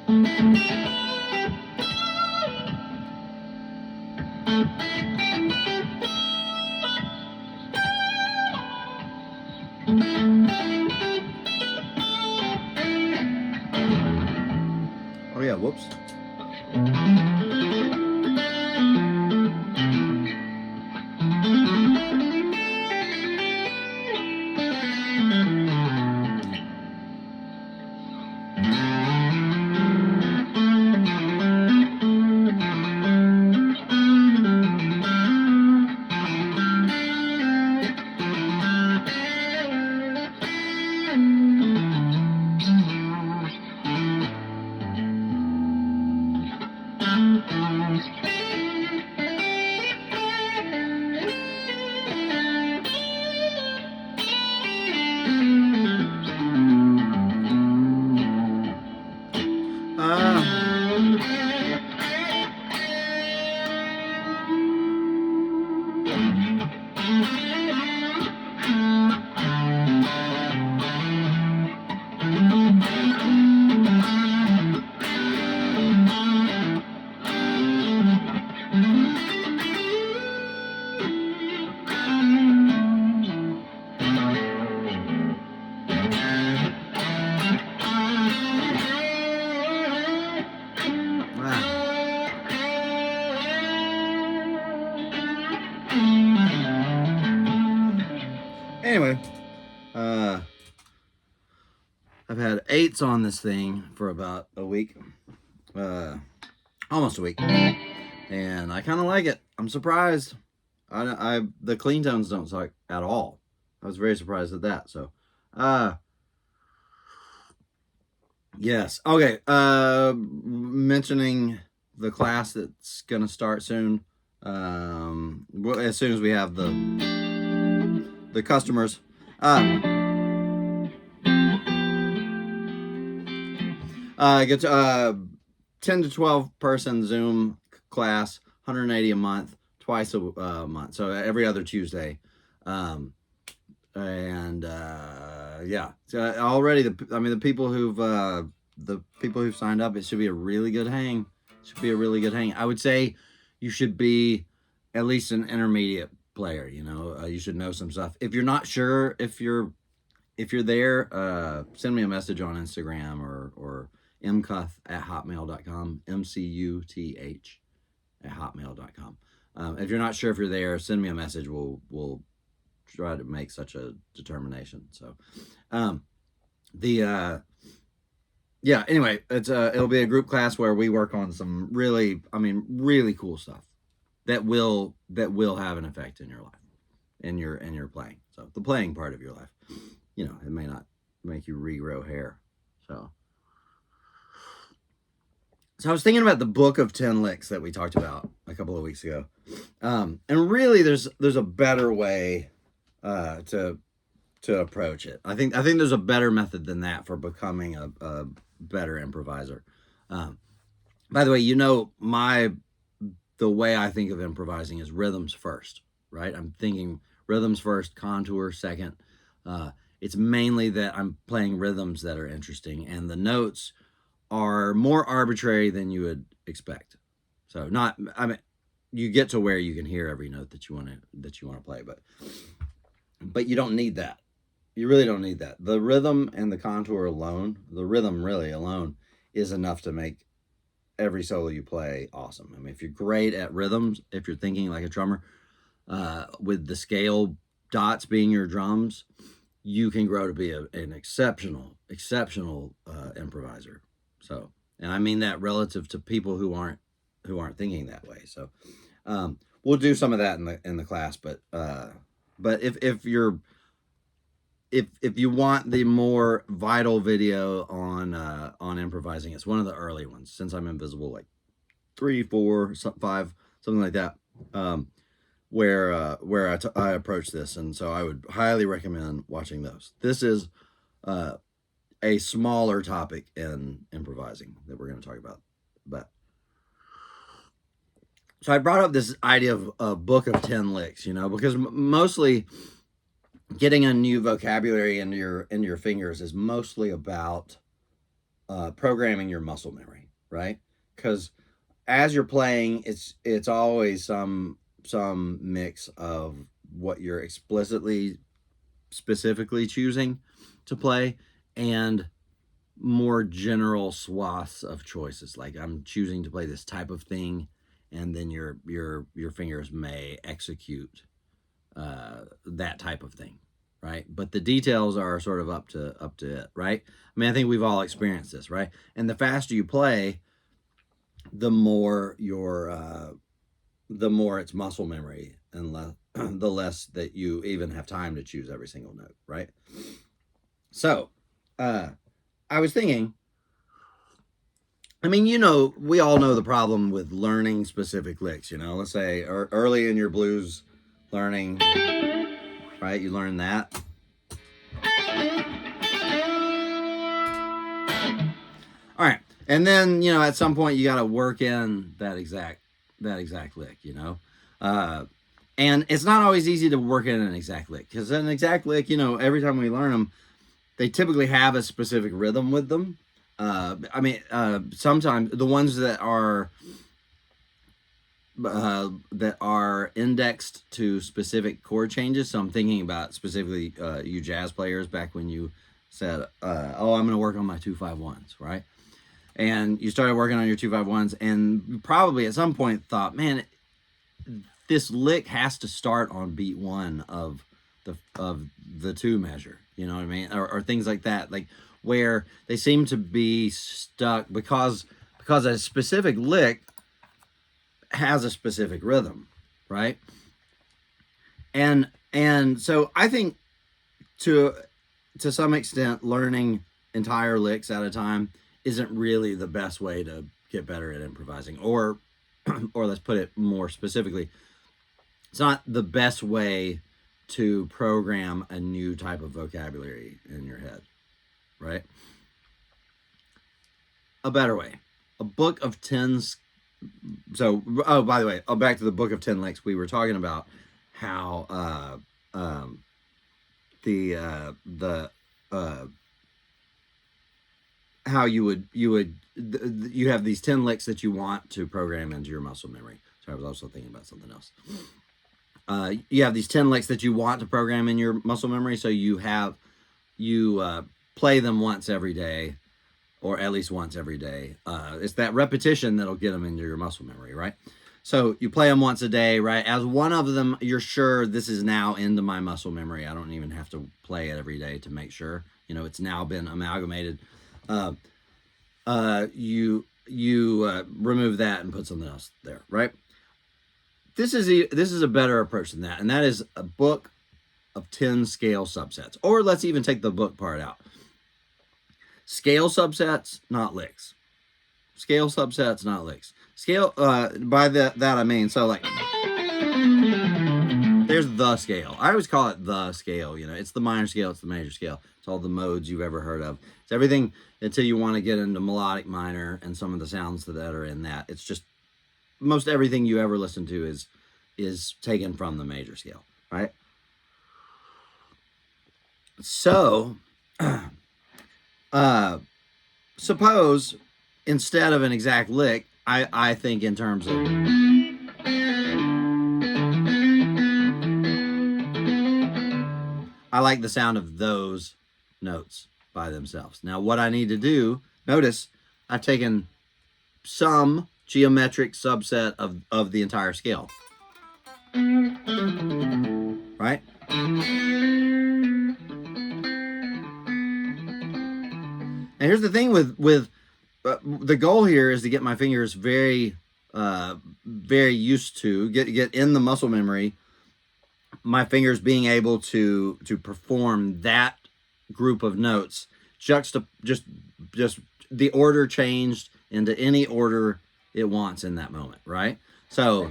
Oh yeah, whoops. Anyway, I've had 8s on this thing for about a week, almost a week, and I kind of like it. I'm surprised. The clean tones don't suck at all. I was very surprised at that. So, yes. Okay. Mentioning the class that's gonna start soon. As soon as we have the customers. Get 10 to 12 person Zoom class, $180 a month, twice a month, so every other Tuesday. Yeah, so already the people who've signed up, it should be a really good hang. I would say you should be at least an intermediate player. You should know some stuff. If you're not sure if you're there, send me a message on Instagram or mcuth@hotmail.com, mcuth@hotmail.com. If you're not sure if you're there, send me a message. We'll try to make such a determination. So, anyway, it'll be a group class where we work on some really cool stuff that will have an effect in your life, in your playing. So the playing part of your life, it may not make you regrow hair. So I was thinking about the book of 10 licks that we talked about a couple of weeks ago. And really there's a better way to approach it. I think there's a better method than that for becoming a better improviser. By the way, the way I think of improvising is rhythms first, right? I'm thinking rhythms first, contour second. It's mainly that I'm playing rhythms that are interesting, and the notes are more arbitrary than you would expect. So you get to where you can hear every note that you want to play, but you don't need that. You really don't need that. The rhythm and the contour alone, the rhythm really alone, is enough to make every solo you play awesome. If you're great at rhythms, if you're thinking like a drummer, with the scale dots being your drums, you can grow to be an exceptional improviser. So, and I mean that relative to people who aren't thinking that way. So, we'll do some of that in the class, but if you want the more vital video on improvising, it's one of the early ones, Since I'm Invisible, like 3, 4, 5, something like that, where I approach this, and so I would highly recommend watching those. This is a smaller topic in improvising that we're going to talk about, but so I brought up this idea of a book of 10 licks, because mostly getting a new vocabulary into your fingers is mostly about programming your muscle memory, right? Because as you're playing, it's always some mix of what you're specifically choosing to play and more general swaths of choices. Like I'm choosing to play this type of thing, and then your fingers may execute that type of thing, right? But the details are sort of up to it, right? I mean, I think we've all experienced this, right? And the faster you play, the more the more it's muscle memory, and the less that you even have time to choose every single note, right? So, I was thinking, I mean, we all know the problem with learning specific licks. Let's say early in your blues learning, right? You learn that. All right, and then at some point you got to work in that exact lick. Uh, and it's not always easy to work in an exact lick, because an exact lick, every time we learn them, they typically have a specific rhythm with them. Sometimes the ones that are indexed to specific chord changes. So I'm thinking about specifically you jazz players back when you said, "Oh, I'm going to work on my 2-5-1s," right? And you started working on your 2-5-1s, and you probably at some point thought, "Man, this lick has to start on beat one of the two measure." You know what I mean? Or things like that, like where they seem to be stuck because a specific lick has a specific rhythm, right? And so I think to some extent, learning entire licks at a time isn't really the best way to get better at improvising, or let's put it more specifically, it's not the best way to program a new type of vocabulary in your head, right? A better way, a book of 10. So, oh, by the way, back to the book of 10 licks. We were talking about how how you have these 10 licks that you want to program into your muscle memory. So I was also thinking about something else. You have these 10 licks that you want to program in your muscle memory. So you play them once every day, or at least once every day. It's that repetition that'll get them into your muscle memory, right? So you play them once a day, right? As one of them, you're sure this is now into my muscle memory. I don't even have to play it every day to make sure. It's now been amalgamated. You remove that and put something else there, right? This is a better approach than that, and that is a book of 10 scale subsets. Or let's even take the book part out. Scale subsets, not licks. Scale subsets, not licks. Scale, by that I mean, so like, there's the scale. I always call it the scale. It's the minor scale, it's the major scale. It's all the modes you've ever heard of. It's everything until you want to get into melodic minor and some of the sounds that are in that. It's just most everything you ever listen to is taken from the major scale, right? So, suppose instead of an exact lick, I think in terms of I like the sound of those notes by themselves. Now, what I need to do, notice I've taken some geometric subset of the entire scale, right? And here's the thing with the goal here is to get my fingers very used to get in the muscle memory. My fingers being able to perform that group of notes, just the order changed into any order it wants in that moment, right? So,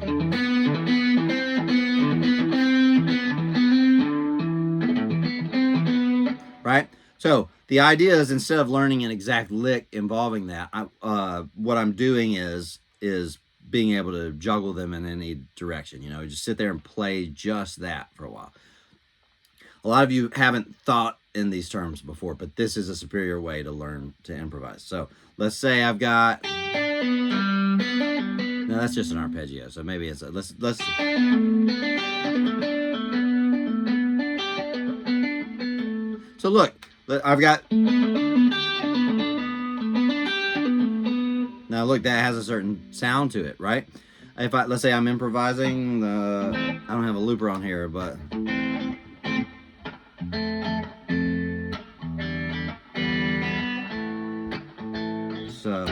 right? So the idea is, instead of learning an exact lick involving that, what I'm doing is being able to juggle them in any direction. Just sit there and play just that for a while. A lot of you haven't thought in these terms before, but this is a superior way to learn to improvise. So let's say I've got, no, that's just an arpeggio. So maybe it's let's. So look, I've got. Now look, that has a certain sound to it, right? If let's say I'm improvising, I don't have a looper on here, but so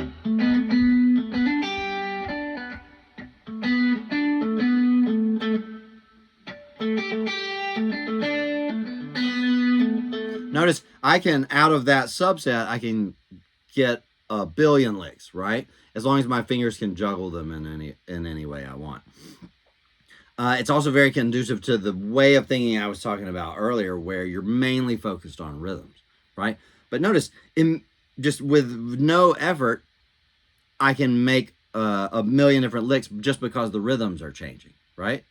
notice I can, out of that subset, I can get a billion licks, right? As long as my fingers can juggle them in any way I want. It's also very conducive to the way of thinking I was talking about earlier, where you're mainly focused on rhythms, right? But notice, just with no effort, I can make a million different licks just because the rhythms are changing, right?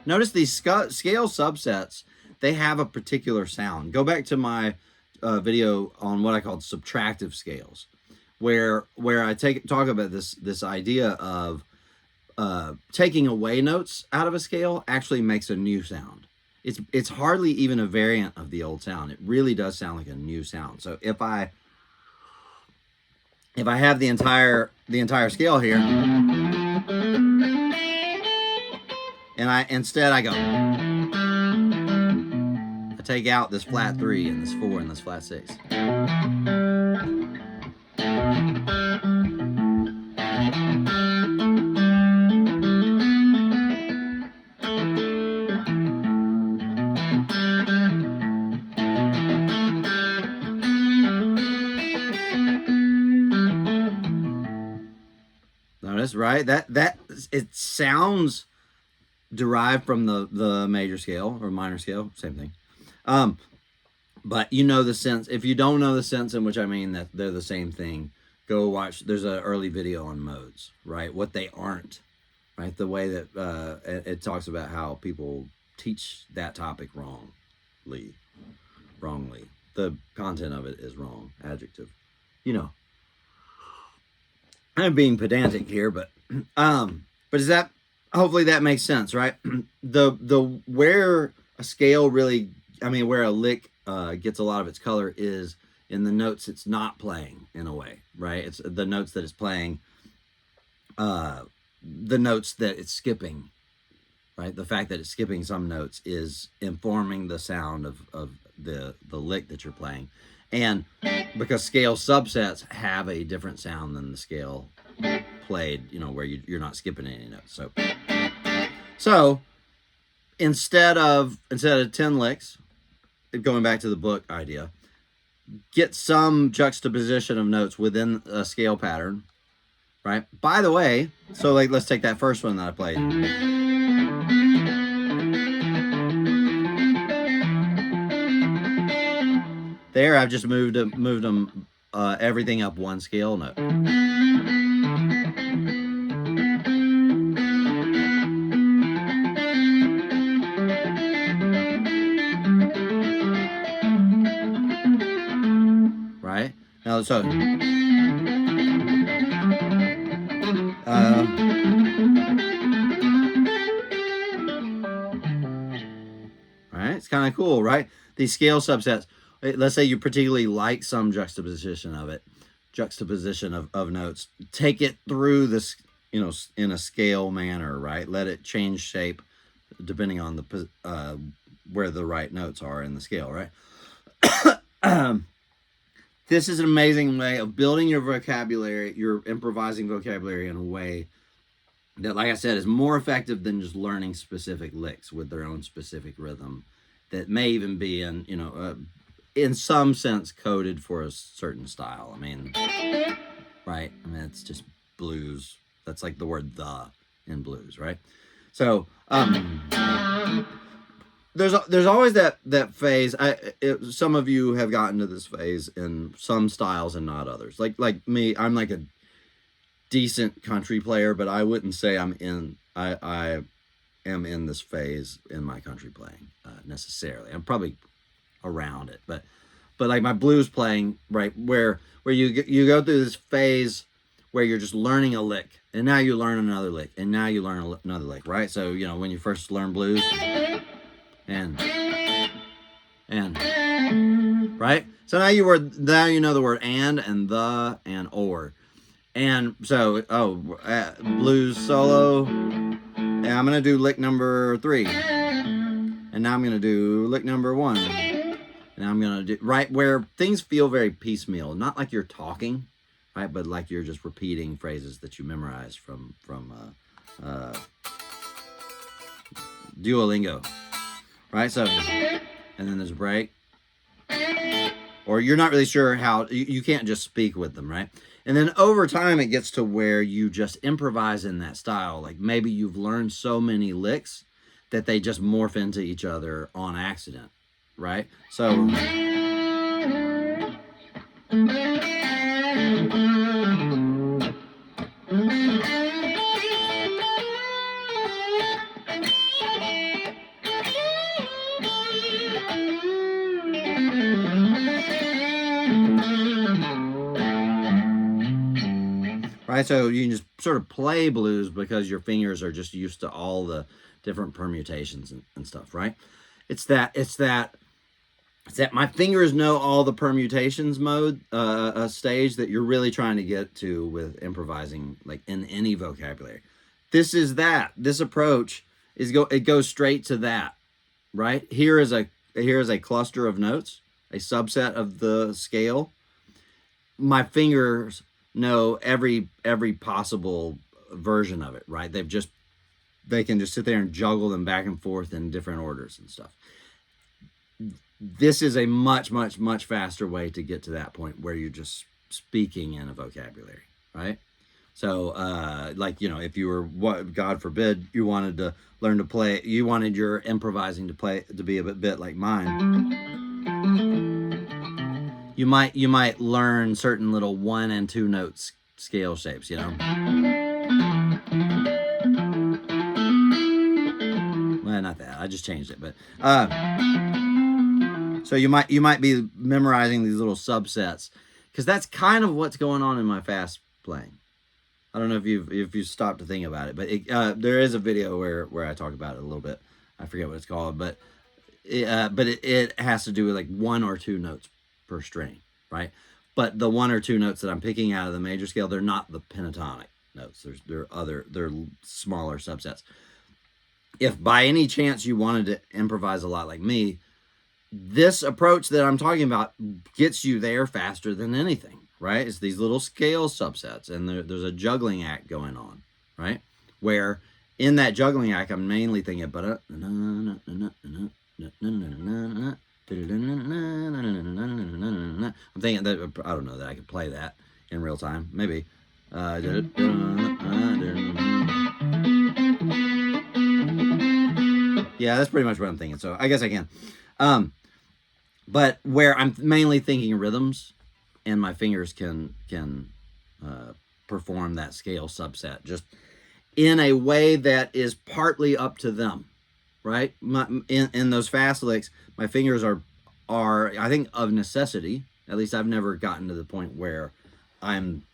Notice these scale subsets, they have a particular sound. Go back to my video on what I called subtractive scales, where I talk about this idea of taking away notes out of a scale actually makes a new sound. It's hardly even a variant of the old sound. It really does sound like a new sound. So if I have the entire scale here, and I go, I take out this flat 3 and this 4 and this flat 6. Notice, right? That it sounds derived from the major scale or minor scale, same thing. But you know the sense. If you don't know the sense in which I mean that they're the same thing, go watch. There's an early video on modes, right? What they aren't, right? The way that it talks about how people teach that topic wrongly. The content of it is wrong. Adjective. You know. I'm being pedantic here, but is that, hopefully that makes sense, right? The where a scale really, where a lick gets a lot of its color is in the notes it's not playing, in a way, right? It's the notes that it's playing, the notes that it's skipping, right? The fact that it's skipping some notes is informing the sound of the lick that you're playing. And because scale subsets have a different sound than the scale played, where you're not skipping any notes. So instead of 10 licks, going back to the book idea, get some juxtaposition of notes within a scale pattern, right? By the way, so let's take that first one that I played. There, I've just moved them everything up one scale note. Right? Now, so right? It's kind of cool, right? These scale subsets. Let's say you particularly like some juxtaposition of notes. Take it through this, in a scale manner, right? Let it change shape depending on the where the right notes are in the scale, right? This is an amazing way of building your vocabulary, your improvising vocabulary, in a way that, like I said, is more effective than just learning specific licks with their own specific rhythm that may even be in some sense coded for a certain style. Right? It's just blues. That's like the word "the" in blues, right? So there's always that phase. Some of you have gotten to this phase in some styles and not others. Like me, I'm like decent country player, but I wouldn't say I am in this phase in my country playing necessarily. I'm probably around it, but like my blues playing, right, where you go through this phase where you're just learning a lick, and now you learn another lick, and now you learn another lick, right? So when you first learn blues, and right. So now you know the word and the and or, and so blues solo, and I'm gonna do lick number 3, and now I'm gonna do lick number 1. And I'm going to do right where things feel very piecemeal, not like you're talking, right? But like you're just repeating phrases that you memorized from Duolingo, right? So, and then there's a break, or you're not really sure how, you can't just speak with them, right? And then over time, it gets to where you just improvise in that style. Like maybe you've learned so many licks that they just morph into each other on accident. Right? So right, so you can just sort of play blues because your fingers are just used to all the different permutations and stuff, right? It's that my fingers know all the permutations mode stage that you're really trying to get to with improvising, like in any vocabulary. This approach it goes straight to that, right? Here is a cluster of notes, a subset of the scale. My fingers know every possible version of it, right? They can just sit there and juggle them back and forth in different orders and stuff. This is a much, much, much faster way to get to that point where you're just speaking in a vocabulary, right? So, if you were, God forbid, you wanted to learn to play, you wanted your improvising to be a bit like mine, you might learn certain little 1 and 2 notes scale shapes, Well, not that. I just changed it, but so you might be memorizing these little subsets, because that's kind of what's going on in my fast playing. I don't know if you've stopped to think about it, but there is a video where I talk about it a little bit. I forget what it's called, but it has to do with like 1 or 2 notes per string, right? But the 1 or 2 notes that I'm picking out of the major scale, they're not the pentatonic notes. They're smaller subsets. If by any chance you wanted to improvise a lot like me, this approach that I'm talking about gets you there faster than anything, right? It's these little scale subsets, and there's a juggling act going on, right? Where in that juggling act, I'm mainly thinking about I'm thinking that, I don't know that I could play that in real time. Maybe. Yeah, that's pretty much what I'm thinking. So I guess I can. But where I'm mainly thinking rhythms, and my fingers can perform that scale subset just in a way that is partly up to them, right? In those fast licks, my fingers are I think of necessity. At least I've never gotten to the point where I'm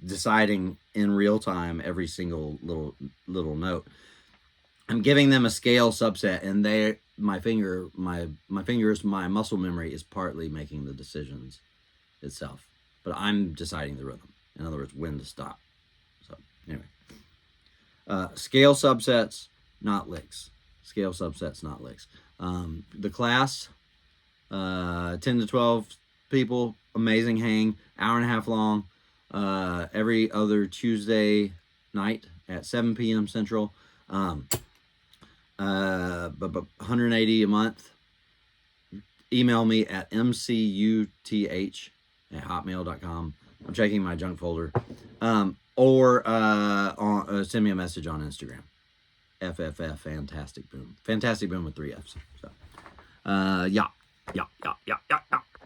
deciding in real time every single little note. I'm giving them a scale subset, and my fingers, my muscle memory is partly making the decisions itself, but I'm deciding the rhythm. In other words, when to stop. So anyway, scale subsets, not licks. Scale subsets, not licks. The class, 10 to 12 people, amazing hang, hour and a half long, every other Tuesday night at 7 p.m. Central. But 180 a month. Email me at mcuth@hotmail.com. I'm checking my junk folder. Or send me a message on Instagram. FFF Fantastic Boom. Fantastic Boom with 3 Fs. So, yeah.